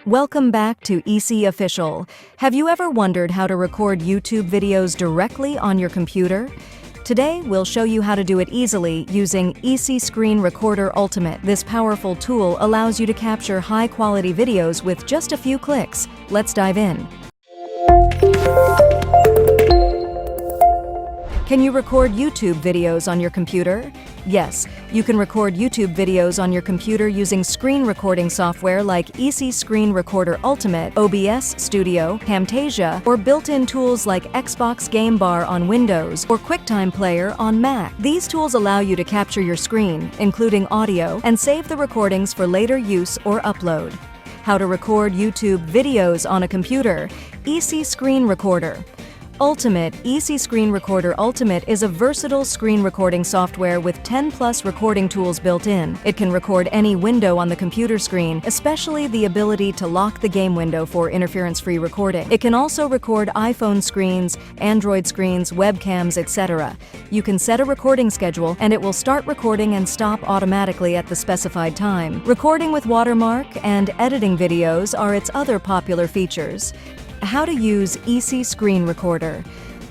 Welcome back to Eassiy Official. Have you ever wondered how to record YouTube videos directly on your computer? Today, we'll show you how to do it easily using Eassiy Screen Recorder Ultimate. This powerful tool allows you to capture high-quality videos with just a few clicks. Let's dive in. Can you record YouTube videos on your computer? Yes, you can record YouTube videos on your computer using screen recording software like Eassiy Screen Recorder Ultimate, OBS Studio, Camtasia, or built-in tools like Xbox Game Bar on Windows or QuickTime Player on Mac. These tools allow you to capture your screen, including audio, and save the recordings for later use or upload. How to record YouTube videos on a computer. Eassiy Screen Recorder Ultimate. Eassiy Screen Recorder Ultimate is a versatile screen recording software with 10+ recording tools built in. It can record any window on the computer screen, especially the ability to lock the game window for interference-free recording. It can also record iPhone screens, Android screens, webcams, etc. You can set a recording schedule, and it will start recording and stop automatically at the specified time. Recording with watermark and editing videos are its other popular features. How to use Eassiy Screen Recorder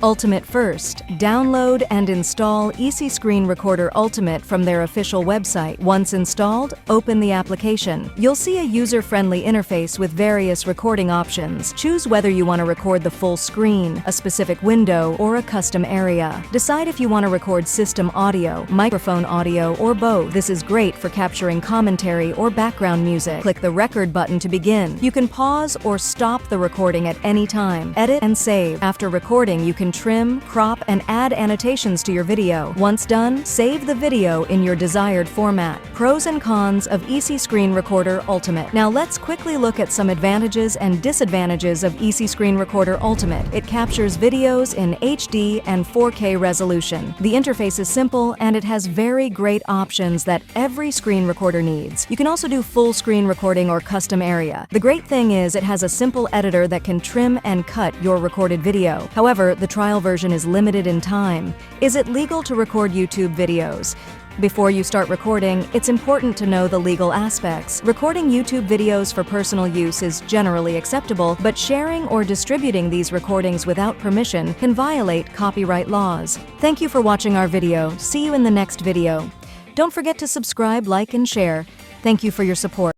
Ultimate. First, download and install Eassiy Screen Recorder Ultimate from their official website. Once installed, open the application. You'll see a user-friendly interface with various recording options. Choose whether you want to record the full screen, a specific window, or a custom area. Decide if you want to record system audio, microphone audio, or both. This is great for capturing commentary or background music. Click the record button to begin. You can pause or stop the recording at any time. Edit and save. After recording, you can trim, crop, and add annotations to your video. Once done, save the video in your desired format. Pros and cons of Eassiy Screen Recorder Ultimate. Now let's quickly look at some advantages and disadvantages of Eassiy Screen Recorder Ultimate. It captures videos in HD and 4K resolution. The interface is simple, and it has very great options that every screen recorder needs. You can also do full screen recording or custom area. The great thing is it has a simple editor that can trim and cut your recorded video. However, the trial version is limited in time. Is it legal to record YouTube videos? Before you start recording, it's important to know the legal aspects. Recording YouTube videos for personal use is generally acceptable, but sharing or distributing these recordings without permission can violate copyright laws. Thank you for watching our video. See you in the next video. Don't forget to subscribe, like, and share. Thank you for your support.